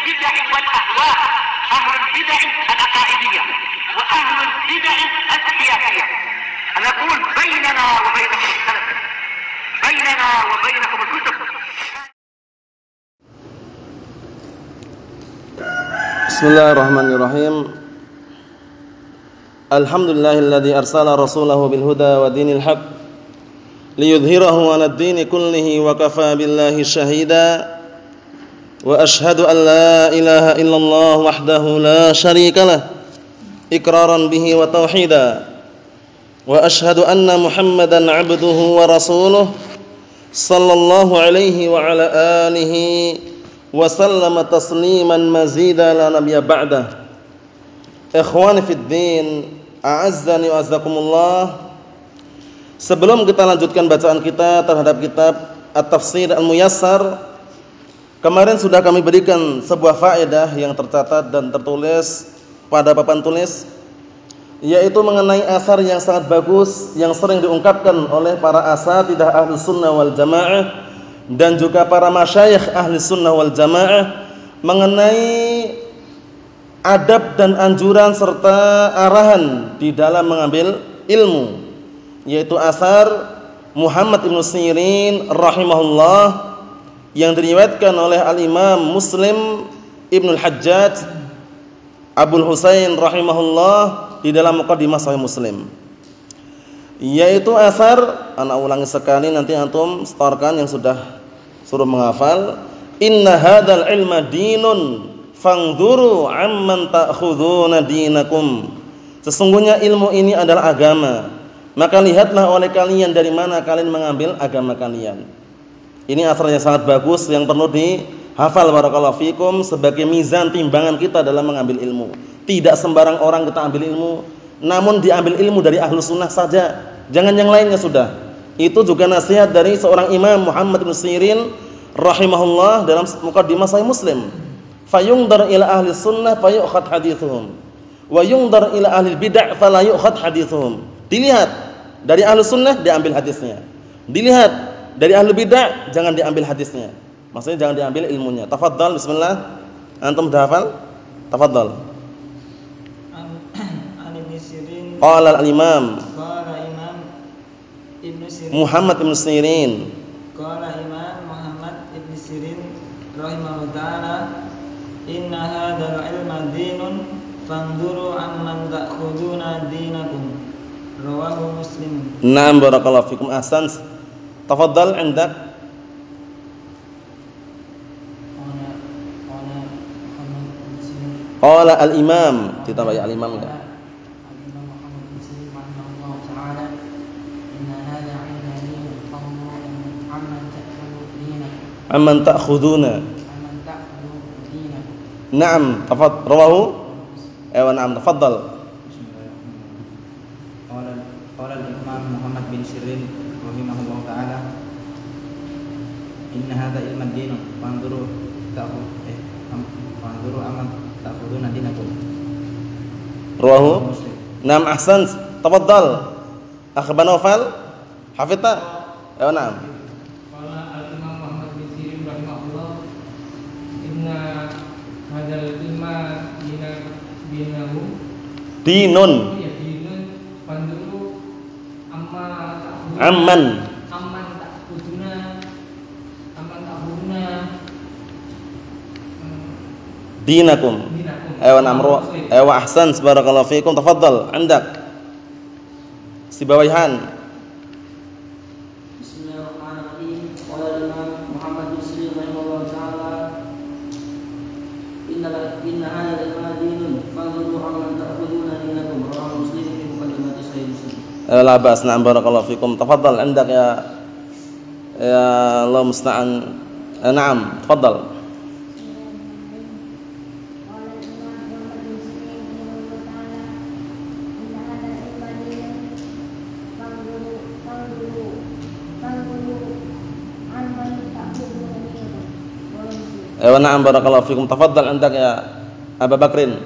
البدع والأهواء، أهل البدع العقائدية وأهل البدع السياسية. أنا أقول بيننا وبينكم السلف، بيننا وبينكم الكتب. Bismillahirrahmanirrahim. Alhamdulillahilladzi arsala rasulahu bil huda wa dinil haq liyudhhirahu 'alad dini kullihi wa kafaa billahi shahida. Wa ashhadu an la ilaha illallah wahdahu la syarika lah iqraran bihi wa tauhida. Wa ashhadu anna Muhammadan 'abduhu wa rasuluh sallallahu alaihi wa ala alihi wa sallama tasliman mazida la nabiyya ba'dah. Ikhwani fid din, a'azzani wa azzakumullah. Sebelum kita lanjutkan bacaan kita terhadap kitab At-Tafsir Al-Muyassar, kemarin sudah kami berikan sebuah faedah yang tercatat dan tertulis pada papan tulis, yaitu mengenai asar yang sangat bagus yang sering diungkapkan oleh para asatidah Ahlus Sunnah wal Jamaah dan juga para masyayikh ahli sunnah wal jamaah mengenai adab dan anjuran serta arahan di dalam mengambil ilmu, yaitu asar Muhammad ibn Sirin rahimahullah yang diriwayatkan oleh al-Imam Muslim ibn al-Hajjaj Abul Husain rahimahullah di dalam muqaddimah Sahih Muslim, yaitu asar, anak ulangi sekali nanti antum setorkan yang sudah suruh menghafal. Inna hadzal ilma dinun fangduru amman ta'khuduna dinakum. Sesungguhnya ilmu ini adalah agama, maka lihatlah oleh kalian dari mana kalian mengambil agama kalian. Ini asar yang sangat bagus yang perlu dihafal barakallahu fikum sebagai mizan timbangan kita dalam mengambil ilmu. Tidak sembarang orang kita ambil ilmu, namun diambil ilmu dari Ahlus Sunnah saja, jangan yang lainnya sudah. Itu juga nasihat dari seorang Imam Muhammad bin Sirin rahimahullah dalam muqaddimah Sahih Muslim. Fayungdar ila ahli sunnah fayu'khad hadithuhum wa yungdar ila ahli bid'ah fala yu'khad hadithuhum. Dilihat dari ahli sunnah diambil hadisnya, dilihat dari ahli bid'ah jangan diambil hadisnya, maksudnya jangan diambil ilmunya. Tafadhal, bismillah. Antum dah hafal? Tafadhal. Qala al-imam Muhammad ibn Sirin. Qala Imam Muhammad ibn Sirin rahimahullah ta'ala, inna hadzal ilma dinun fanzuru amman ta'khuduna dinakum. Rawahu Muslim. Naam, barakallahu fikum, ahsan. Tafadhal, indak. Qala al-imam, ditambah ya al-imam enggak? Amman ta'khuduna. Naam, tafadhal. Rawahu. Naam, tafadhal. Qala al-Imam Muhammad bin Sirin rahimahullah ta'ala, inna hadza ilman dinun fanzuru amman ta'khuduna dinakum. Rawahu. Naam, ahsan. Tafadhal. Akhbar Nawfal, hafidta? Naam. Hadal ilma dinahu dinun panduru amman ta'khuduna dinakum. Wa ahsan, barakallahu fikum. Tafadhal, indak Sibawaihan. Bismillahirrahmanirrahim. Qala Imam Muhammad bin Sirin rahimahullah ta'ala, inna hadzal ilma dinun fanzuru amman ta'khuduna dinakum. Rawahu Muslim fi muqaddimah Sahih Muslim. La bas, na'am, barakallahu fikum. Tafadhal, indak ya Allah musta'an. Naam, tafadhal. Naam, barakallahu fikum. Tafadhal, indak ya Abu Bakrin.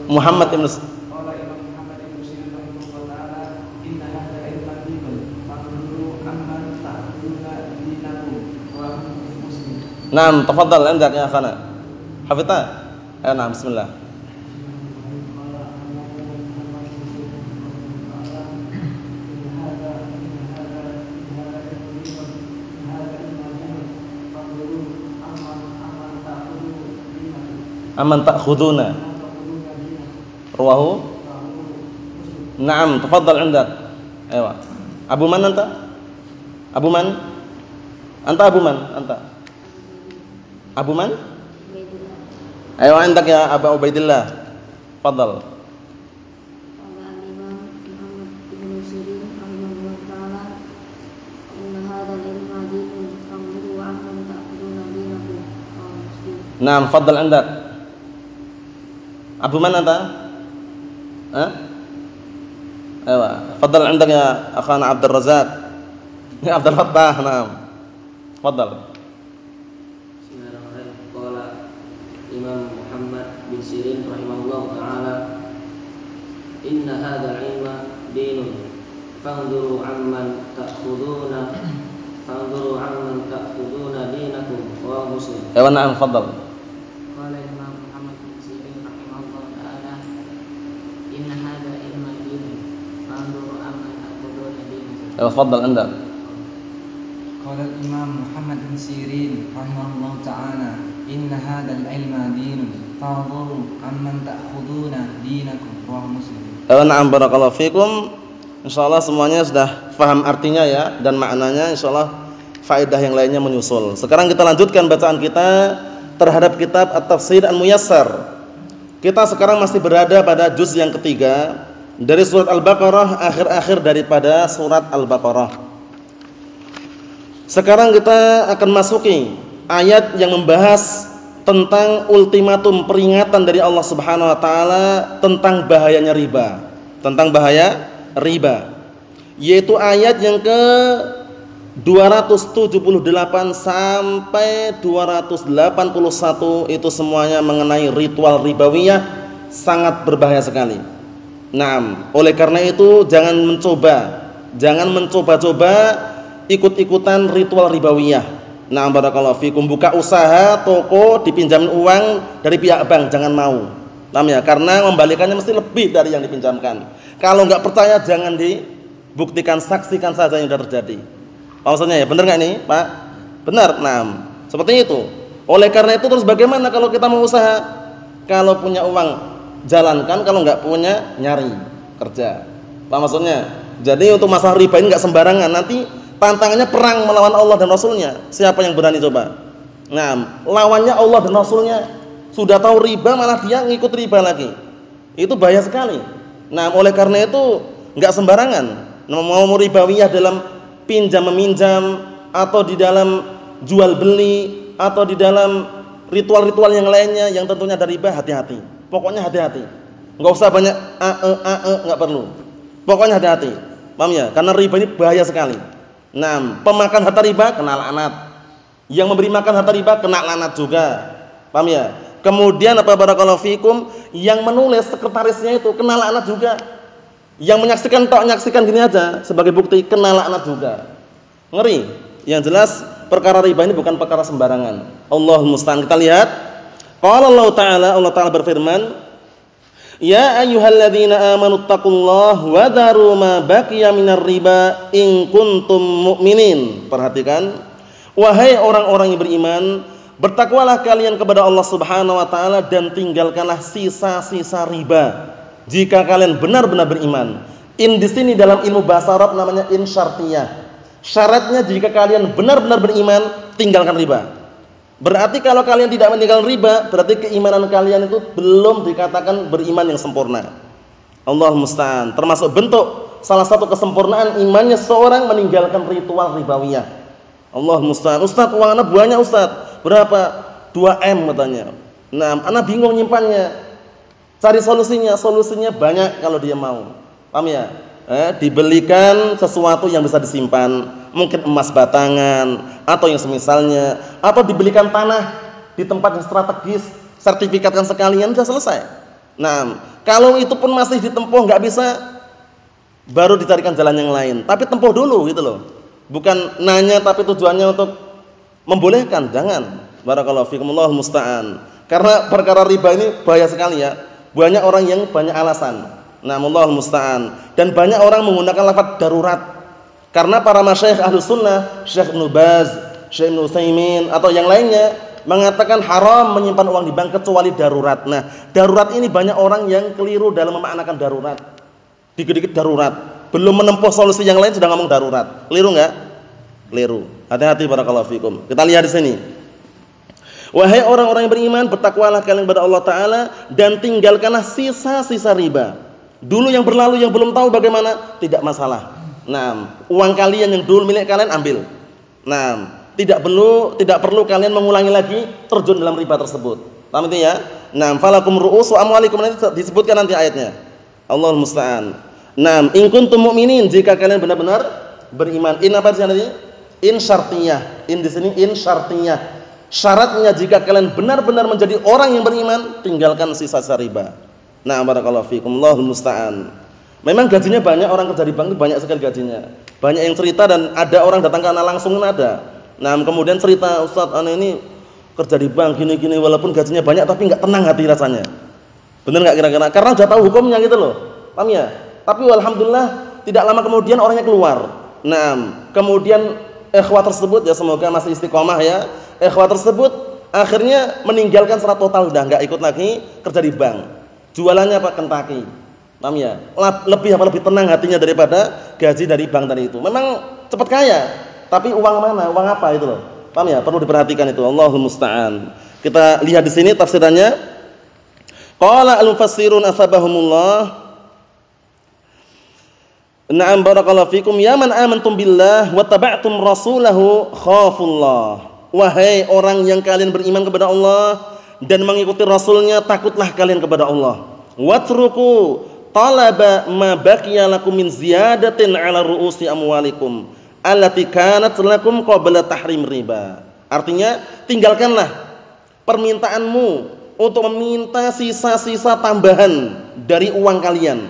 Muhammad ibn Naam, tafadhal andak ya akhana. Hafidha? Naam, bismillah. Aman ta'khuduna. Rawahu. Naam, tafadhal andak. Ayo. Abu man anta? Abu man? Anta Abu man? Anta. Abu man? Ayo andak ya Abu Ubaidillah. Fadhal. Naam, fadhal andak. Abu man anta? Ayo, fadhal andak ya akhana Abdul Razak. Ya Abdul Fattah, naam. Fadhal. Bismillahirrahmanirrahim. Qala Imam Muhammad bin Sirin rahimahullah taala, inna hadzal ilma dinun fanzuru amman ta'khuduna dinakum wa muslim. Ayo, naam, fadhal. Qala Imam Muhammad bin Sirin rahimahullah taala, inna hadza ilma dinun fanzuru amman ta'khuduna dinakum. Ayo, fadhal andak. Qala Imam Muhammad bin Sirin rahimahullah ta'ala, inna hadzal ilma dinun fanzuru amman ta'khuduna dinakum rawahu Muslim. Na'am, barakallahu fikum. Insyaallah semuanya sudah paham artinya ya dan maknanya, insyaallah faedah yang lainnya menyusul. Sekarang kita lanjutkan bacaan kita terhadap kitab At-Tafsir Al-Muyassar. Kita sekarang masih berada pada juz yang ketiga dari surat Al-Baqarah, akhir-akhir daripada surat Al-Baqarah. Sekarang kita akan masuki ayat yang membahas tentang ultimatum peringatan dari Allah Subhanahu wa taala tentang bahayanya riba. Tentang bahaya riba. Yaitu ayat yang ke 278 sampai 281, itu semuanya mengenai ritual ribawiyah, sangat berbahaya sekali. Naam, oleh karena itu jangan mencoba-coba ikut-ikutan ritual ribawiyah. Nah, barakallahu fikum, buka usaha toko dipinjamin uang dari pihak bank, jangan mau. Paham ya? Karena membalikannya mesti lebih dari yang dipinjamkan. Kalau enggak percaya jangan dibuktikan, saksikan saja yang sudah terjadi. Maksudnya ya, benar enggak ini, Pak? Benar. Nah, seperti itu. Oleh karena itu terus bagaimana kalau kita mau usaha? Kalau punya uang jalankan, kalau enggak punya nyari kerja. Apa maksudnya? Jadi untuk masalah riba ini enggak sembarangan. Nanti tantangannya perang melawan Allah dan Rasulnya. Siapa yang berani coba? Nah, lawannya Allah dan Rasulnya. Sudah tahu riba malah dia ngikut riba lagi. Itu bahaya sekali. Nah, oleh karena itu enggak sembarangan. Mau ribawiyah dalam pinjam meminjam, atau di dalam jual beli, atau di dalam ritual-ritual yang lainnya yang tentunya ada riba, hati-hati. Pokoknya hati-hati. Enggak usah banyak enggak perlu. Pokoknya hati-hati. Paham ya? Karena riba ini bahaya sekali. Nah, pemakan harta riba kena laknat. Yang memberi makan harta riba kena laknat juga. Paham ya? Kemudian apa, barakallahu fikum, yang menulis sekretarisnya itu kena laknat juga. Yang menyaksikan gini aja sebagai bukti kena laknat juga. Ngeri. Yang jelas perkara riba ini bukan perkara sembarangan. Allahul musta'an. Kita lihat. Qala Allah Ta'ala berfirman, ya ayyuhalladzina amanu taqullaha wa dharu ma baqiya minar riba in kuntum mu'minin. Perhatikan, wahai orang-orang yang beriman, bertakwalah kalian kepada Allah Subhanahu wa taala dan tinggalkanlah sisa-sisa riba jika kalian benar-benar beriman. In di sini dalam ilmu bahasa Arab namanya in syartiyah. Syaratnya jika kalian benar-benar beriman, tinggalkan riba. Berarti kalau kalian tidak meninggalkan riba, berarti keimanan kalian itu belum dikatakan beriman yang sempurna. Allahul musta'an. Termasuk bentuk salah satu kesempurnaan imannya seorang meninggalkan ritual ribawiyah. Allahul musta'an. Ustaz, uang anak banyak Ustaz. Berapa? 2M katanya. Nah, anak bingung nyimpannya. Cari solusinya banyak kalau dia mau. Paham ya? Dibelikan sesuatu yang bisa disimpan, mungkin emas batangan atau yang semisalnya, atau dibelikan tanah di tempat yang strategis, sertifikatkan sekalian, sudah selesai. Nah, kalau itu pun masih ditempuh nggak bisa, baru dicarikan jalan yang lain. Tapi tempuh dulu gitu loh. Bukan nanya tapi tujuannya untuk membolehkan, jangan. Barakallahu fikum, Allahu musta'an. Karena perkara riba ini bahaya sekali ya. Banyak orang yang banyak alasan. Nah, Allahu musta'an. Dan banyak orang menggunakan lafaz darurat. Karena para masyayikh Ahlus Sunnah, Syekh Ibnu Baz, Syekh Ibnu Utsaimin atau yang lainnya mengatakan haram menyimpan uang di bank kecuali darurat. Nah, darurat ini banyak orang yang keliru dalam memaknakan darurat. Dikit-dikit darurat, belum menempuh solusi yang lain sudah ngomong darurat. Keliru enggak? Keliru. Hati-hati barakallahu fikum. Kita lihat di sini. Wahai orang-orang yang beriman, bertakwalah kalian kepada Allah Ta'ala dan tinggalkanlah sisa-sisa riba. Dulu yang berlalu yang belum tahu bagaimana, tidak masalah. Nah, uang kalian yang dulu milik kalian ambil. Nah, tidak perlu kalian mengulangi lagi terjun dalam riba tersebut. Paham itu ya? Nah, falakum ru'usu amwalikum, nanti disebutkan nanti ayatnya. Allahul musta'an. Nah, in kuntum mu'minin, jika kalian benar-benar beriman. In apa di sini? In syartiyah. In di sini in syartiyah. Syaratnya jika kalian benar-benar menjadi orang yang beriman, tinggalkan sisa-sisa riba. Nah, barakallahu fikum, Allahul musta'an. Memang gajinya banyak, orang kerja di bank itu banyak sekali gajinya. Banyak yang cerita dan ada orang datang ke ana langsung ada. Nah, kemudian cerita, Ustaz, ana ini kerja di bank gini-gini walaupun gajinya banyak tapi enggak tenang hati rasanya. Benar enggak kira-kira? Karena sudah tahu hukumnya gitu loh. Paham ya? Tapi alhamdulillah tidak lama kemudian orangnya keluar. Nah, kemudian ikhwah tersebut ya semoga masih istiqomah ya. Ikhwah tersebut akhirnya meninggalkan secara total, sudah enggak ikut lagi kerja di bank. Jualannya apa? Kentucky. Paham ya? Lebih tenang hatinya daripada gaji dari bank tadi itu. Memang cepat kaya, tapi uang mana? Uang apa itu loh? Paham ya? Perlu diperhatikan itu. Allahul musta'an. Kita lihat di sini tafsirannya. Qala al-mufassirun asabahumullah. Na'am barakallahu fikum, ya man amantum billah wa taba'tum rasulahu khafullah. Wahai orang yang kalian beriman kepada Allah dan mengikuti rasulnya, takutlah kalian kepada Allah. Watruku talaba ma baqiya lakum min ziyadatin ala ru'usi amwalikum allati kanat lakum qabla tahrim riba. Artinya, tinggalkanlah permintaanmu untuk meminta sisa-sisa tambahan dari uang kalian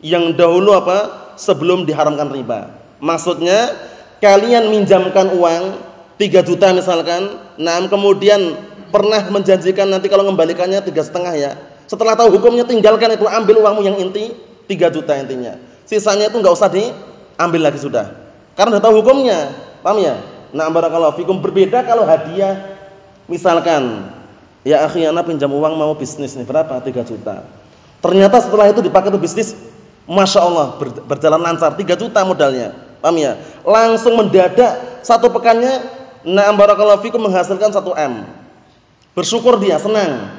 yang dahulu apa? Sebelum diharamkan riba. Maksudnya, kalian minjamkan uang 3 juta misalkan, nah kemudian pernah menjanjikan nanti kalau mengembalikannya 3,5 ya. Setelah tahu hukumnya, tinggalkan itu, ambil uangmu yang inti 3 juta intinya. Sisanya itu enggak usah diambil lagi sudah. Karena sudah tahu hukumnya. Paham ya? Nah, barakallahu fikum. Berbeda kalau hadiah. Misalkan, ya akhi, ana pinjam uang mau bisnis nih, berapa? 3 juta. Ternyata setelah itu dipakai untuk bisnis, Masya Allah, berjalan lancar, 3 juta modalnya. Paham ya? Langsung mendadak 1 pekannya, nah barakallahu fikum, menghasilkan 1 M. Bersyukur dia, senang.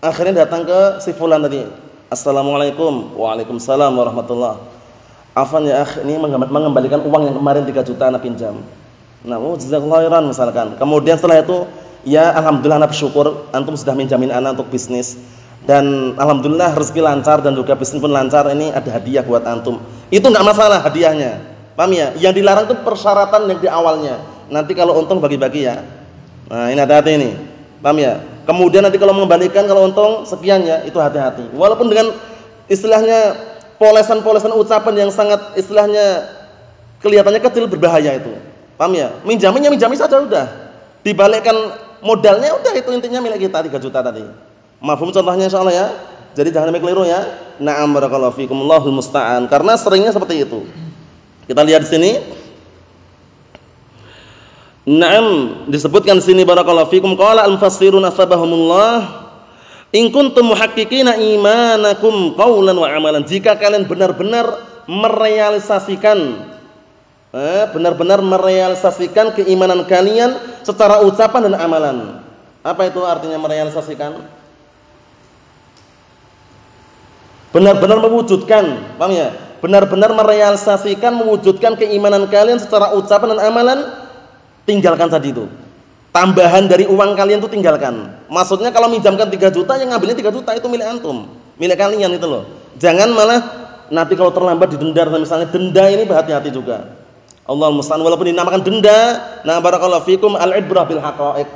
Akhirnya datang ke si fulan tadi. Assalamualaikum. Waalaikumsalam warahmatullah. Afwan ya akhi, ini mengembalikan uang yang kemarin 3 juta anak pinjam. Nah, jazakallahu khairan misalkan. Kemudian setelah itu, ya alhamdulillah anak bersyukur antum sudah minjamin anak untuk bisnis. Dan alhamdulillah rezeki lancar dan juga bisnis pun lancar, ini ada hadiah buat antum. Itu enggak masalah hadiahnya. Paham ya? Yang dilarang itu persyaratan yang di awalnya. Nanti kalau untung bagi-bagi ya. Nah, ini hati-hati ini. Paham ya? Kemudian nanti kalau mengembalikan kalau untung sekian ya, itu hati-hati. Walaupun dengan istilahnya polesan-polesan ucapan yang sangat istilahnya kelihatannya kecil, berbahaya itu. Paham ya? Minjaminnya minjami saja udah. Dibalikkan modalnya udah, itu intinya milik kita 3 juta tadi. Mafhum contohnya insyaallah ya. Jadi jangan sampai keliru ya. Na'am barakallahu fikum, Allahul musta'an. Karena seringnya seperti itu. Kita lihat di sini. Na'am, disebutkan di sini barakallahu fikum, qala al-mufassirun asbahumullah, in kuntum muhaqqiqina imanakum qaulan wa amalan. Jika kalian benar-benar merealisasikan keimanan kalian secara ucapan dan amalan. Apa itu artinya merealisasikan? Benar-benar mewujudkan, paham ya? Benar-benar merealisasikan, mewujudkan keimanan kalian secara ucapan dan amalan. Tinggalkan tadi itu. Tambahan dari uang kalian itu tinggalkan. Maksudnya kalau minjamkan 3 juta, yang ngambilnya 3 juta itu milik antum, milik kalian itu loh. Jangan malah nanti kalau terlambat didenda, misalnya denda ini berhati-hati juga. Allahul musta'an. Walaupun dinamakan denda, nah barakallahu fikum, al-ibrah bil haqaiq.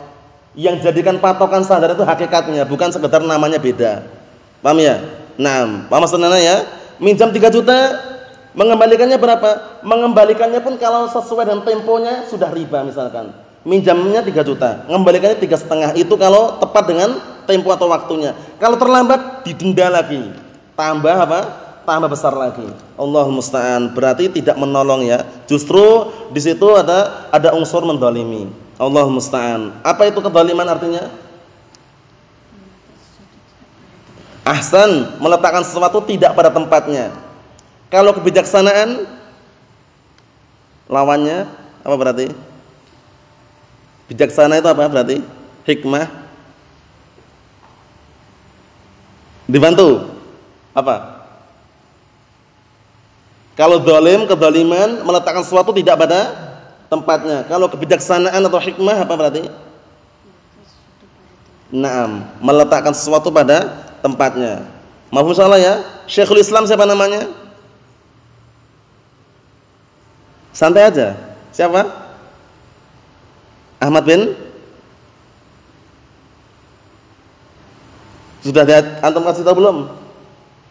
Yang jadikan patokan standar itu hakikatnya, bukan sekedar namanya beda. Paham ya? Nah, paham maksudnya ya? Minjam 3 juta, mengembalikannya berapa? Mengembalikannya pun kalau sesuai dengan temponya sudah riba misalkan. minjamnya 3 juta, ngembalikannya 3,5. Itu kalau tepat dengan tempo atau waktunya. Kalau terlambat didenda lagi. Tambah apa? Tambah besar lagi. Allahul musta'an. Berarti tidak menolong ya. Justru di situ ada unsur mendolimi. Allahul musta'an. Apa itu kedoliman artinya? Ahsan, meletakkan sesuatu tidak pada tempatnya. Kalau kebijaksanaan lawannya apa berarti? Bijaksana itu apa berarti? Hikmah. Dibantu. Apa? Kalau zalim, kedzaliman meletakkan sesuatu tidak pada tempatnya. Kalau kebijaksanaan atau hikmah apa berarti? Naam, meletakkan sesuatu pada tempatnya. Mahfum salah ya? Syekhul Islam siapa namanya? Santai aja. Siapa? Ahmad bin? Sudah lihat antum kasih tahu belum?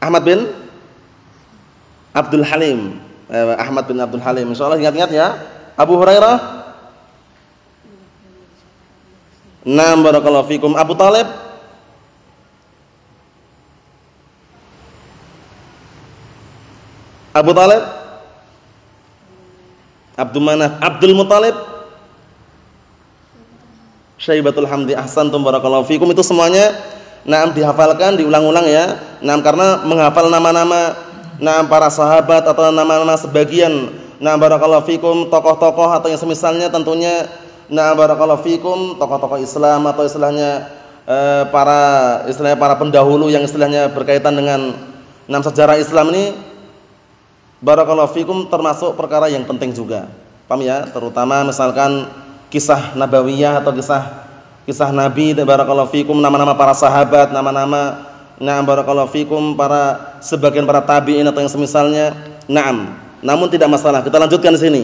Ahmad bin Abdul Halim. Ahmad bin Abdul Halim. Insyaallah ingat-ingat ya. Abu Hurairah. Naam barakallahu fikum. Abu Talib. Abu Talib. Abdul Manaf. Abdul Muttalib. Syaibatul Hamdi. Ahsantum barakallahu fikum. Itu semuanya naam dihafalkan, diulang-ulang ya. Naam karena menghafal nama-nama naam para sahabat atau nama-nama sebagian naam barakallahu fikum tokoh-tokoh atau yang semisalnya tentunya naam barakallahu fikum tokoh-tokoh Islam atau istilahnya para pendahulu yang istilahnya berkaitan dengan naam sejarah Islam ini barakallahu fikum termasuk perkara yang penting juga. Paham ya? Terutama misalkan kisah nabawiyah atau kisah Nabi barakallahu fikum, nama-nama para sahabat, nama-nama na'am barakallahu fikum para sebagian para tabi'in atau yang semisalnya. Na'am. Namun tidak masalah. Kita lanjutkan di sini.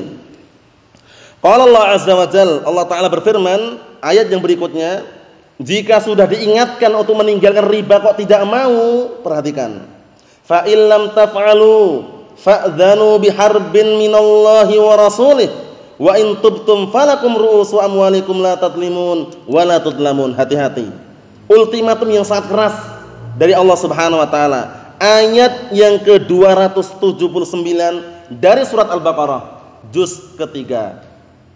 Qala Allah azza wa jalla, Allah taala berfirman ayat yang berikutnya, jika sudah diingatkan untuk meninggalkan riba kok tidak mau, perhatikan. Fa illam taf'alu fa'dzanu biharbin minallahi wa rasulih wa in tubtum falakum ru'usu amwalikum la tadlimun wa la tudlamun. Hati-hati. Ultimatum yang sangat keras dari Allah Subhanahu wa taala. Ayat yang ke-279 dari surat Al-Baqarah juz ketiga.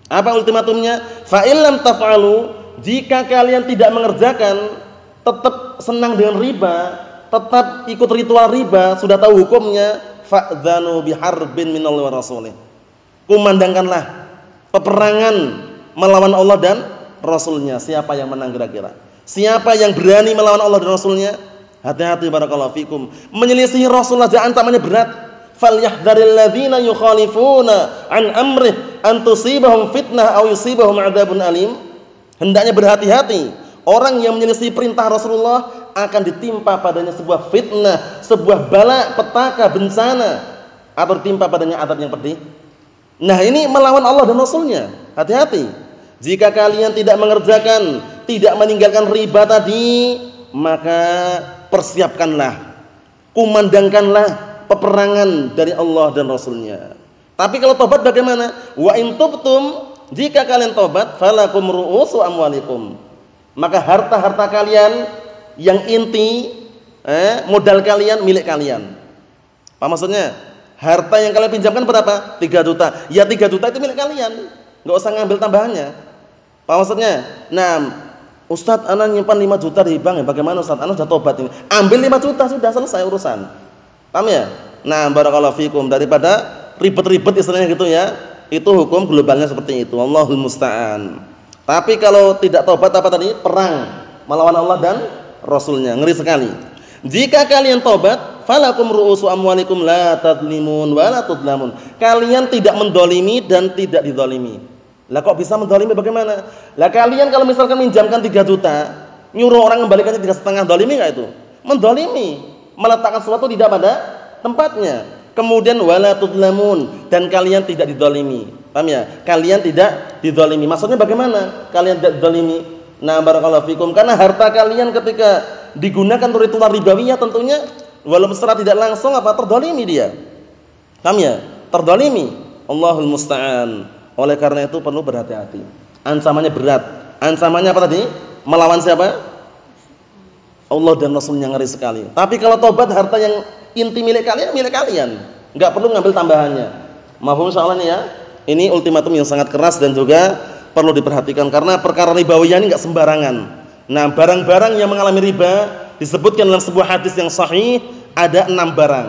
Apa ultimatumnya? Fa illam taf'alu, jika kalian tidak mengerjakan, tetap senang dengan riba, tetap ikut ritual riba, sudah tahu hukumnya, fa'dzanu biharbin minallahi wa rasulih. Kumandangkanlah peperangan melawan Allah dan Rasulnya. Siapa yang menang kira-kira? Siapa yang berani melawan Allah dan Rasulnya? Hati-hati barakallahu fikum. Menyelisihi Rasulullah aja ancamannya berat. Falyahdharil ladzina yukhalifuna an amrih an tusibahum fitnah aw yusibahum adzabun alim. Hendaknya berhati-hati orang yang menyelisihi perintah Rasulullah akan ditimpa padanya sebuah fitnah, sebuah bala, petaka, bencana, atau ditimpa padanya azab yang pedih. Nah, ini melawan Allah dan Rasulnya. Hati-hati. Jika kalian tidak mengerjakan, tidak meninggalkan riba tadi, maka persiapkanlah, kumandangkanlah peperangan dari Allah dan Rasulnya. Tapi kalau tobat bagaimana? Wa in tubtum, jika kalian tobat, falakum ru'usu amwalikum, maka harta-harta kalian yang inti, modal kalian, milik kalian. Apa maksudnya? Harta yang kalian pinjamkan berapa? 3 juta. Ya 3 juta itu milik kalian, nggak usah ngambil tambahannya. Apa maksudnya? Nah, Ustaz, ana nyimpan 5 juta di bank ya. Bagaimana Ustaz? Ana sudah tobat ini. Ambil 5 juta sudah selesai urusan. Paham ya? Nah, barakallahu fikum, daripada ribet-ribet istilahnya gitu ya. Itu hukum globalnya seperti itu. Allahul musta'an. Tapi kalau tidak tobat apa tadi? Perang melawan Allah dan Rasulnya. Ngeri sekali. Jika kalian tobat, falakum ru'usu amwalikum la tadlimun wa la tudlamun. Kalian tidak mendolimi dan tidak didolimi. Lah kok bisa mendolimi bagaimana? Lah kalian kalau misalkan minjamkan 3 juta, nyuruh orang kembalikannya 3,5, dolimi enggak itu? Mendolimi, meletakkan sesuatu tidak pada tempatnya. Kemudian wala tudlamun, dan kalian tidak didolimi. Paham ya? Kalian tidak didolimi. Maksudnya bagaimana? Kalian tidak didolimi. Nah, barakallahu fikum, karena harta kalian ketika digunakan untuk ritual ribawiyah tentunya walaupun secara tidak langsung apa terdolimi dia. Paham ya? Terdolimi. Allahul musta'an. Oleh karena itu perlu berhati-hati. Ancamannya berat. Ancamannya apa tadi? Melawan siapa? Allah dan Rasulnya, ngeri sekali. Tapi kalau tobat, harta yang inti milik kalian. Enggak perlu ngambil tambahannya. Mafhum insyaallah nih ya. Ini ultimatum yang sangat keras dan juga perlu diperhatikan karena perkara ribawiyah ini enggak sembarangan. Nah, barang-barang yang mengalami riba disebutkan dalam sebuah hadis yang sahih, ada 6 barang.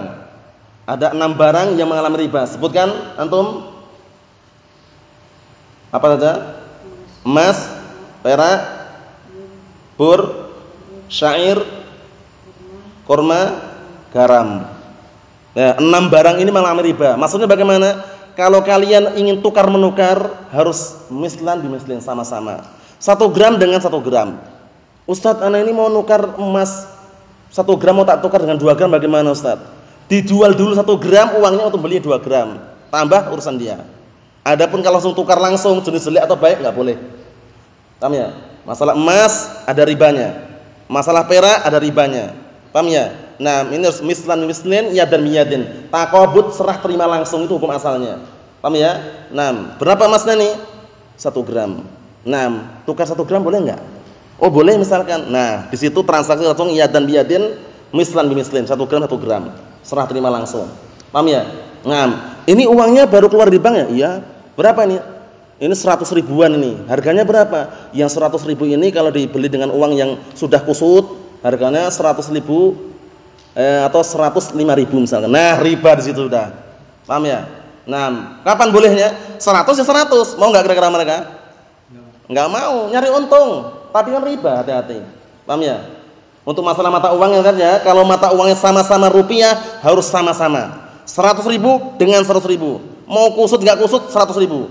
Ada 6 barang yang mengalami riba. Sebutkan antum. Apa saja? Emas, perak, bur, syair, kurma, garam. Nah, 6 barang ini mengalami riba. Maksudnya bagaimana? Kalau kalian ingin tukar menukar, harus mislan bimislin, sama-sama. 1 gram dengan 1 gram. Ustadz, anak ini mau nukar emas 1 gram, mau tak tukar dengan 2 gram, bagaimana Ustadz? Dijual dulu 1 gram, uangnya untuk beli 2 gram. Tambah urusan dia. Adapun kalau langsung tukar langsung, jenis jelek atau baik, nggak boleh. Paham ya? Masalah emas ada ribanya. Masalah perak ada ribanya. Paham ya? Nah, ini harus mislan mislin, yad dan miyadin. Taqabud, serah terima langsung, itu hukum asalnya. Paham ya? Nah, berapa emasnya nih? 1 gram. Nah, tukar 1 gram boleh enggak? Oh, boleh misalkan. Nah, di situ transaksi langsung yad dan miyadin, mislan bimislin, 1 gram 1 gram. Serah terima langsung. Paham ya? Nah, ini uangnya baru keluar di bank ya? Iya. Berapa ini? Ini 100 ribuan ini. Harganya berapa? Yang 100 ribu ini kalau dibeli dengan uang yang sudah kusut, harganya 100 ribu atau 105 ribu misalkan. Nah, riba di situ sudah. Paham ya? Nah, kapan bolehnya? 100 ya 100. Mau enggak kira-kira mereka? Enggak mau, nyari untung. Tapi kan riba, hati-hati. Paham ya? Untuk masalah mata uang yang saja, kalau mata uangnya sama-sama rupiah, harus sama-sama. 100 ribu dengan 100 ribu. Mau kusut enggak kusut 100 ribu.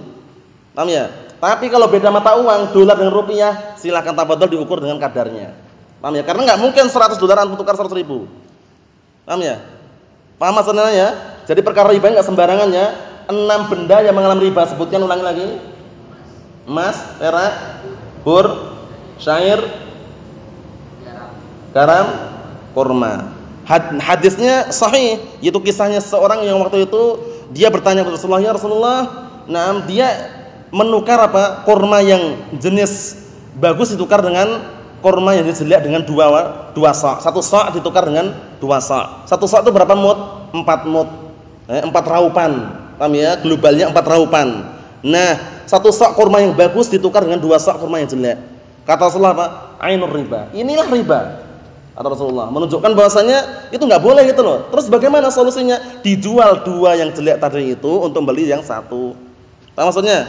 Paham ya? Tapi kalau beda mata uang, dolar dengan rupiah, silakan tafadhol diukur dengan kadarnya. Paham ya? Karena enggak mungkin 100 dolar tukar 100 ribu. Paham ya? Paham maksudnya ya? Jadi perkara riba enggak sembarangan ya. 6 benda yang mengalami riba, sebutkan ulangi lagi. Emas, perak, bur, syair, garam, kurma. Hadisnya sahih, yaitu kisahnya seorang yang waktu itu dia bertanya kepada Rasulullah, "Ya Rasulullah, nah dia menukar apa? Kurma yang jenis bagus ditukar dengan kurma yang jenis jelek dengan 2 sa'. 1 sa' ditukar dengan 2 sa'. 1 sa' itu berapa mud? 4 mud. 4 raupan. Paham ya? Globalnya 4 raupan. Nah, 1 sa' kurma yang bagus ditukar dengan 2 sa' kurma yang jelek. Kata Rasulullah apa? Ainur riba. Inilah riba. Kata Rasulullah, menunjukkan bahwasanya itu enggak boleh gitu loh. Terus bagaimana solusinya? Dijual 2 yang jelek tadi itu untuk beli yang 1. Paham maksudnya?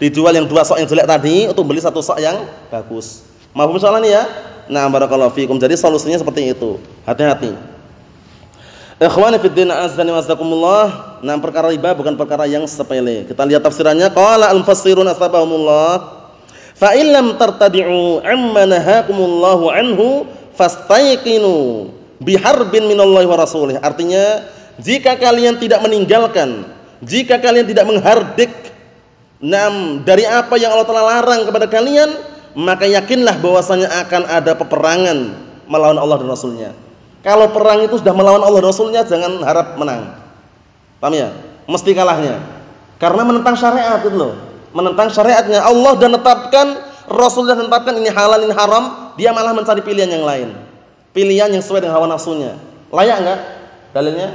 Dijual yang 2 sa' yang jelek tadi untuk beli 1 sa' yang bagus. Mahfum soalan ini ya? Nah, barakallahu fikum. Jadi solusinya seperti itu. Hati-hati. Ikhwani fid din, azdani wasakumullah. Nah, perkara riba bukan perkara yang sepele. Kita lihat tafsirannya. Qala al-mufassirun asbahumullah. Fa in lam tartadi'u amma nahakumullahu anhu fastayqinu biharbin minallahi wa rasulih. Artinya, jika kalian tidak meninggalkan, jika kalian tidak menghardik dari apa yang Allah Ta'ala larang kepada kalian, maka yakinlah bahwasanya akan ada peperangan melawan Allah dan Rasulnya. Kalau perang itu sudah melawan Allah dan Rasulnya, jangan harap menang. Paham ya? Mesti kalahnya. Karena menentang syariat itu loh. Menentang syariatnya. Allah sudah menetapkan, Rasul sudah menetapkan ini halal, ini haram, dia malah mencari pilihan yang lain. Pilihan yang sesuai dengan hawa nafsunya. Layak enggak? Dalilnya?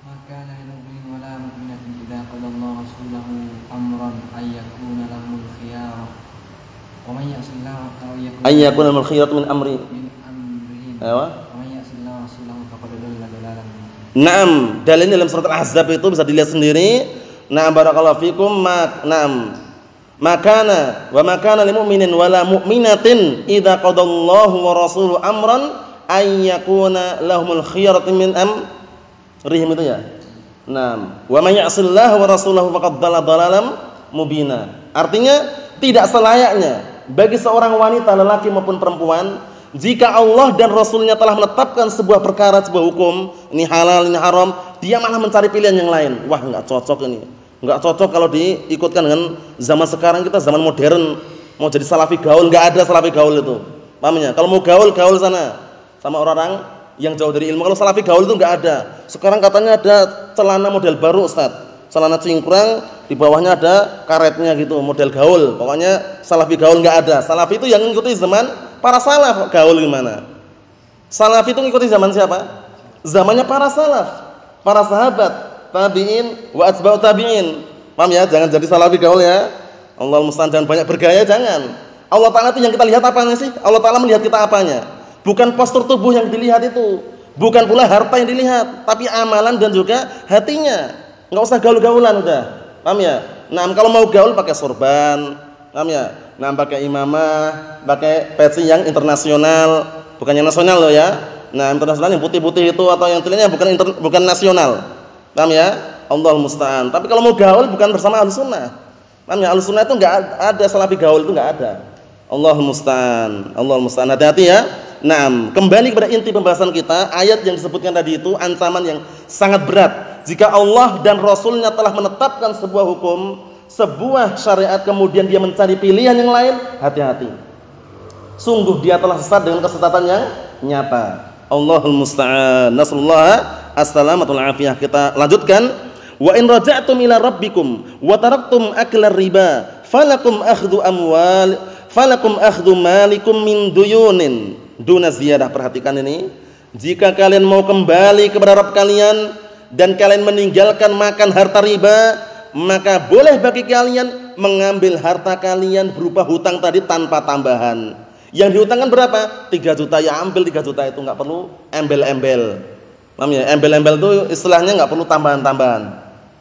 Maka la yu'minu wa la mu'minatin idza qala Allah rasulahu amran ayyakuna lahumul khiyarah. Wa may ya'sillaha ayyakuna lahumul khiyaratu min amri. Ayo. Naam, dalilnya dalam surat Al-Ahzab itu bisa dilihat sendiri. Naam barakallahu fikum. Naam. Makana wa makana lil mu'minin wala mu'minatin idza qadallahu wa rasuluhu amran ayyakuna lahumul khiyaratu min amrihim itu ya. Naam, wa may ya'sillaha wa rasulahu faqad dhalla dhalalan mubina. Artinya tidak selayaknya bagi seorang wanita lelaki maupun perempuan jika Allah dan Rasulnya telah menetapkan sebuah perkara, sebuah hukum, ini halal, ini haram, dia malah mencari pilihan yang lain. Wah, enggak cocok ini. Enggak cocok kalau diikutkan dengan zaman sekarang, kita zaman modern, mau jadi salafi gaul, enggak ada salafi gaul itu. Pahamnya? Kalau mau gaul, gaul sana sama orang-orang yang jauh dari ilmu. Kalau salafi gaul itu enggak ada. Sekarang katanya ada celana model baru, Ustaz. celana cingkrang, di bawahnya ada karetnya gitu, model gaul. Pokoknya salafi gaul enggak ada. Salafi itu yang ngikuti zaman para salaf. Gaul gimana? Salafi itu ngikuti zaman siapa? Zamannya para salaf, para sahabat, tabi'in wa atba'ut tabi'in. Paham ya? Jangan jadi salafi gaul ya. Allah musta'an, jangan banyak bergaya, jangan. Allah Ta'ala itu yang kita lihat apanya sih? Allah Ta'ala melihat kita apanya? Bukan postur tubuh yang dilihat itu, bukan pula harta yang dilihat, tapi amalan dan juga hatinya. Enggak usah gaul-gaulan udah. Paham ya? Nah, kalau mau gaul pakai sorban, paham ya? Nah, pakai imamah, pakai peci yang internasional, bukan yang nasional loh ya. Nah, internasional yang putih-putih itu atau yang tulisannya bukan nasional. Paham ya? Allahul musta'an. Tapi kalau mau gaul bukan bersama Ahlussunnah. Paham ya? Ahlussunnah itu enggak ada salafi gaul, itu enggak ada. Allahul musta'an. Allahul musta'an. Hati-hati ya. Naam, kembali kepada inti pembahasan kita, ayat yang disebutkan tadi itu ancaman yang sangat berat. Jika Allah dan Rasulnya telah menetapkan sebuah hukum, sebuah syariat, kemudian dia mencari pilihan yang lain, hati-hati. Sungguh dia telah sesat dengan kesesatan yang nyata. Allahul musta'an. Nasallallahu as-salamatul afiyah. Kita lanjutkan. Wa in raja'tum ila rabbikum wa taraktum aklar riba falakum akhdhu malikum min duyunin duna ziyadah. Perhatikan ini. Jika kalian mau kembali kepada Rabb kalian dan kalian meninggalkan makan harta riba, maka boleh bagi kalian mengambil harta kalian berupa hutang tadi tanpa tambahan. Yang dihutangkan berapa? 3 juta, ya ambil 3 juta itu, enggak perlu embel-embel. Paham ya? Embel-embel itu istilahnya enggak perlu tambahan-tambahan.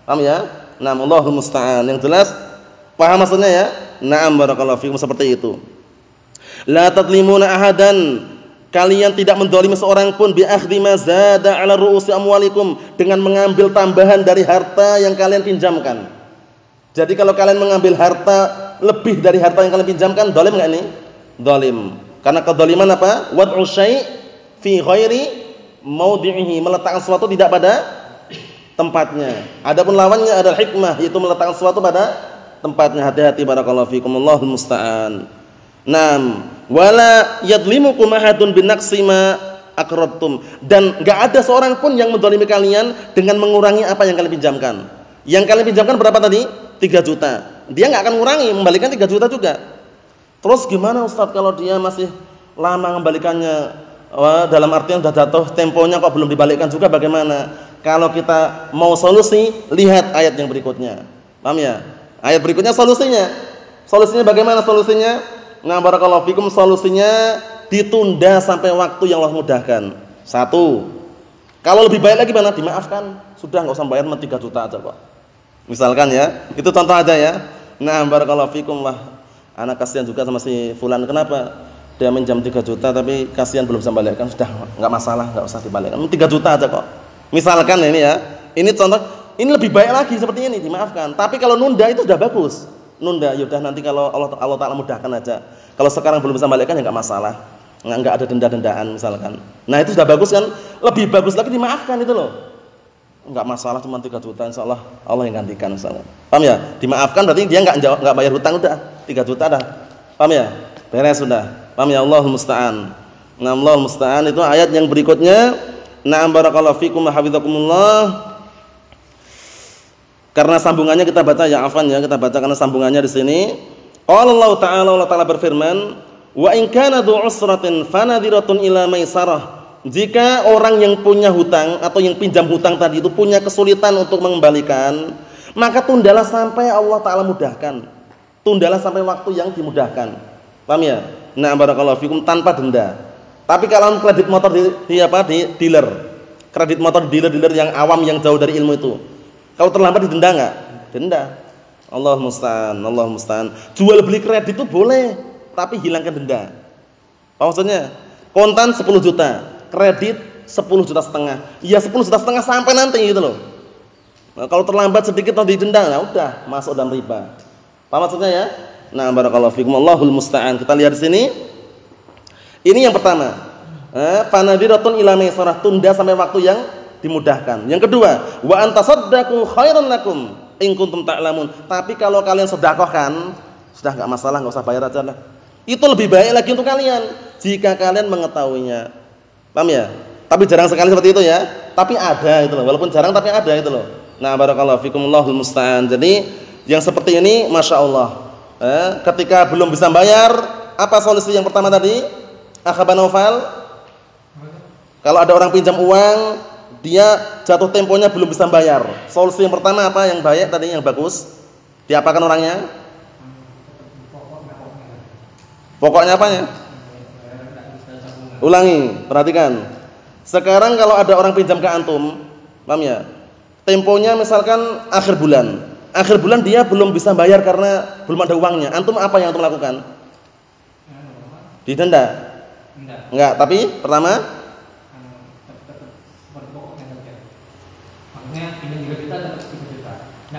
Paham ya? Nah, Allahul musta'an. Yang jelas paham maksudnya ya? Na'am barakallahu fikum, seperti itu. La tadlimuna ahadan. Kalian tidak mendolimi seorang pun bi akhdhi ma zada ala ru'usi amwalikum, dengan mengambil tambahan dari harta yang kalian pinjamkan. Jadi kalau kalian mengambil harta lebih dari harta yang kalian pinjamkan, zalim enggak ini? Zalim. Karena kedzaliman apa? Wad'u syai' fi ghairi maudhi'ihi, meletakkan sesuatu tidak pada tempatnya. Adapun lawannya adalah hikmah, yaitu meletakkan sesuatu pada tempatnya. Hati-hati barakallahu fikum, Allahul musta'an. Naam, wala yadlimukum ahadun binaqsi ma aqradtum, dan enggak ada seorang pun yang menzalimi kalian dengan mengurangi apa yang kalian pinjamkan. Yang kalian pinjamkan berapa tadi? 3 juta. Dia enggak akan mengurangi, membalikan 3 juta juga. Terus gimana Ustaz kalau dia masih lama mengembalikannya? Dalam artian sudah jatuh temponya kok belum dibalikkan juga, bagaimana? Kalau kita mau solusi, lihat ayat yang berikutnya. Paham ya? Ayat berikutnya solusinya. Solusinya bagaimana solusinya? Nah, barakallahu fikum, solusinya ditunda sampai waktu yang Allah mudahkan. 1. Kalau lebih baik lagi mana? Dimaafkan. Sudah enggak usah bayar 3 juta aja kok. Misalkan ya, itu contoh aja ya. Nah, barakallahu fikum lah. Anak kasihan juga sama si fulan, kenapa? Dia minjam 3 juta tapi kasihan belum bisa balikkan, sudah enggak masalah, enggak usah dibalikkan. 3 juta aja kok. Misalkan ini ya. Ini contoh, ini lebih baik lagi seperti ini, dimaafkan. Tapi kalau nunda itu sudah bagus. Nunda, yaudah nanti kalau Allah Ta'ala mudahkan aja. Kalau sekarang belum bisa balikkan ya enggak masalah. Enggak ada denda-dendaan misalkan. Nah, itu sudah bagus kan? Lebih bagus lagi dimaafkan itu loh. Enggak masalah, cuma 3 juta, insyaallah Allah yang gantikan insyaallah. Paham ya? Dimaafkan berarti dia enggak bayar hutang, udah 3 juta dah. Paham ya? Beres sudah. Paham ya? Allahul musta'an. Nah, Allahul musta'an itu ayat yang berikutnya. Na'am barakallahu fikum wa hafizakumullah. Karena sambungannya kita baca ya, afwan ya, kita baca karena sambungannya di sini. Qala Allah Ta'ala berfirman, "Wa in kana dzu usratin fanadhiratun ila maisarah." Jika orang yang punya hutang atau yang pinjam hutang tadi itu punya kesulitan untuk mengembalikan, maka tundalah sampai Allah Ta'ala mudahkan. Tundalah sampai waktu yang dimudahkan. Paham ya? Nah, barakallahu fikum, tanpa denda. Tapi kalau kredit motor di dealer. Kredit motor di dealer yang awam, yang jauh dari ilmu itu. Kalau terlambat didenda enggak? Denda. Allahul musta'an, Allahul musta'an. Jual beli kredit itu boleh, tapi hilangkan denda. Apa maksudnya? Kontan 10 juta, kredit 10,5 juta. Ya 10,5 juta sampai nanti gitu loh. Nah, kalau terlambat sedikit nanti didenda, nah udah masuk dalam riba. Apa maksudnya ya? Nah, barakallahu fikum, Allahul musta'an. Kita lihat di sini. Ini yang pertama. Fanadhiratun ila maisarah, tunda sampai waktu yang dimudahkan. Yang kedua, wa antasaddaqu khairan lakum in kuntum ta'lamun. Tapi kalau kalian sedekahkan, sudah enggak masalah, enggak usah bayar aja lah. Itu lebih baik lagi untuk kalian jika kalian mengetahuinya. Paham ya? Tapi jarang sekali seperti itu ya. Tapi ada itu loh. Walaupun jarang tapi ada itu loh. Nah, barakallahu fikum, Allahul musta'an. Jadi yang seperti ini Masya Allah, ketika belum bisa bayar, apa solusi yang pertama tadi? Akhaban Naufal, kalau ada orang pinjam uang, dia jatuh temponya belum bisa bayar, solusi yang pertama apa yang baik tadi, yang bagus? Diapakan orangnya? Pokoknya apanya? Ulangi, perhatikan. Sekarang kalau ada orang pinjam ke antum, paham ya? Temponya misalkan akhir bulan dia belum bisa bayar karena belum ada uangnya. Antum apa yang antum lakukan? Didenda? Enggak, tapi pertama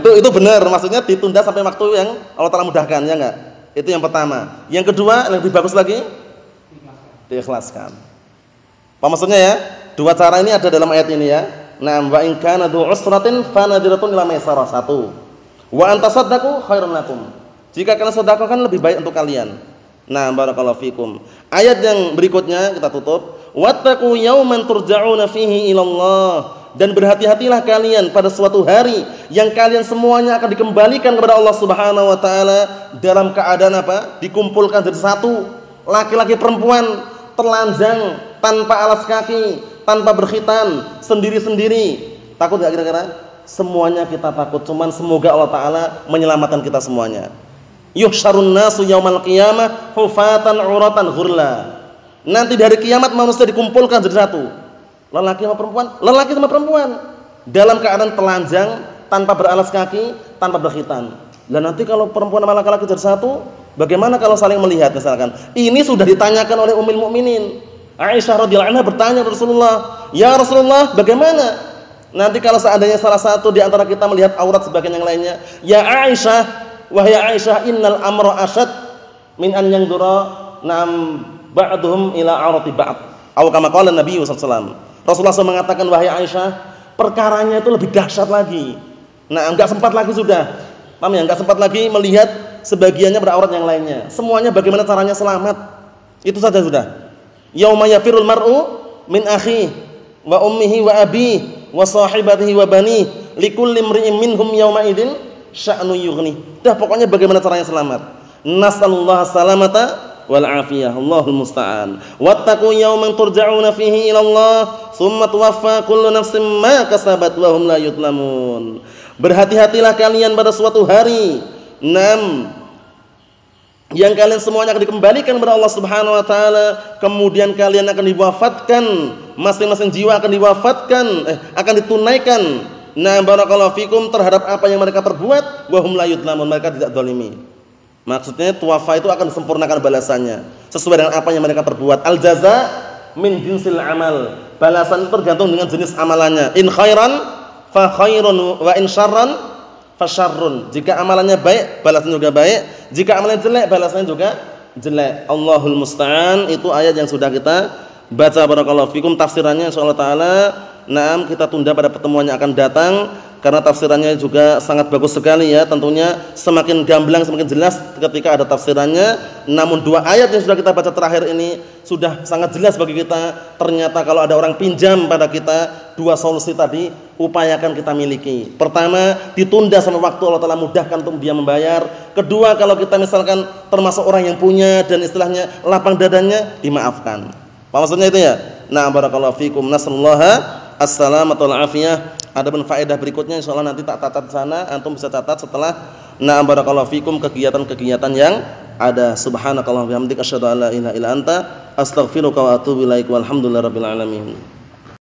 itu benar, maksudnya ditunda sampai waktu yang Allah Ta'ala mudahkan, ya enggak? Itu yang pertama. Yang kedua, lebih bagus lagi, diikhlaskan. Apa maksudnya ya? Dua cara ini ada dalam ayat ini ya. Nah, wa in kana dzu usratin fa nadhiratun ila maisarah, satu. Wa antasaddaqu khairun lakum. Jika kalian sedekah kan lebih baik untuk kalian. Nah, barakallahu fikum. Ayat yang berikutnya kita tutup. Wattaqu yauman turja'una fihi ila Allah. Dan berhati-hatilah kalian pada suatu hari yang kalian semuanya akan dikembalikan kepada Allah Subhanahu wa taala dalam keadaan apa? Dikumpulkan jadi satu, laki-laki perempuan telanjang, tanpa alas kaki, tanpa berkhitan, sendiri-sendiri. Takut enggak kira-kira? Semuanya kita takut, cuman semoga Allah Ta'ala menyelamatkan kita semuanya. Yuhsyarun nasu yaumal qiyamah hufatan uratan ghurla. Nanti dari kiamat manusia dikumpulkan jadi satu, lelaki sama perempuan, lelaki sama perempuan, dalam keadaan telanjang, tanpa beralas kaki, tanpa berkhitan. Dan nanti kalau perempuan sama laki-laki jadi satu, bagaimana kalau saling melihat misalkan? Ini sudah ditanyakan oleh Ummul Mukminin Aisyah radhiyallahu anha, bertanya kepada Rasulullah, "Ya Rasulullah, bagaimana nanti kalau seandainya salah satu di antara kita melihat aurat sebagian yang lainnya?" "Ya Aisyah, wahai Aisyah, innal amra asyad min an yanzura nam ba'duhum ila aurati ba'd." Atau kama qala Nabi sallallahu alaihi wasallam. Rasulullah SAW mengatakan, "Wahai Aisyah, perkaranya itu lebih dahsyat lagi." Nah, enggak sempat lagi sudah. Paham ya? Enggak sempat lagi melihat sebagiannya beraurat yang lainnya. Semuanya bagaimana caranya selamat. Itu saja sudah. Yauma yafirul mar'u min akhihi wa ummihi wa abihi wa sahibatihi wa banihi likulli imri'in minhum yauma idzin sya'nu yughni. Dah pokoknya bagaimana caranya selamat. Nasallallahu salamata wal afiyah. Allahul musta'an. Wattaqu yawman turja'una fihi ila Allah, tsumma tuwaffa kullu nafsin ma kasabat wa hum la yuzlamun. Berhati-hatilah kalian pada suatu hari, yang kalian semuanya akan dikembalikan kepada Allah Subhanahu wa taala, kemudian kalian akan diwafatkan, masing-masing jiwa akan diwafatkan, akan ditunaikan. Nah, barakallahu fikum, terhadap apa yang mereka perbuat, wa hum la yuzlamun, mereka tidak zalimi. Maksudnya tuwafa itu akan disempurnakan balasannya sesuai dengan apa yang mereka perbuat. Al jaza min jinsil amal. Balasan itu tergantung dengan jenis amalannya. In khairan fa khairun wa in syarran fa syarrun. Jika amalannya baik, balasannya juga baik. Jika amalannya jelek, balasannya juga jelek. Allahul musta'an. Itu ayat yang sudah kita baca, barakallahu fikum. Tafsirannya insyaallah taala kita tunda pada pertemuan yang akan datang, karena tafsirannya juga sangat bagus sekali ya. Tentunya semakin gamblang, semakin jelas ketika ada tafsirannya. Namun dua ayat yang sudah kita baca terakhir ini sudah sangat jelas bagi kita. Ternyata kalau ada orang pinjam pada kita, dua solusi tadi upayakan kita miliki. Pertama, ditunda sampai waktu Allah Ta'ala mudahkan untuk dia membayar. Kedua, kalau kita misalkan termasuk orang yang punya dan istilahnya lapang dadanya, dimaafkan. Apa maksudnya itu ya? Nah, barakallahu fikum, nasallallahu as-salamatu wal afiyah. Adapun faedah berikutnya insyaallah nanti tak catat sana, antum bisa catat setelah barakallahu fikum kegiatan-kegiatan yang ada. Subhanakallahumma wa bihamdika asyhadu an la ilaha illa anta astaghfiruka wa atubu ilaik. Walhamdulillahirabbil alamin.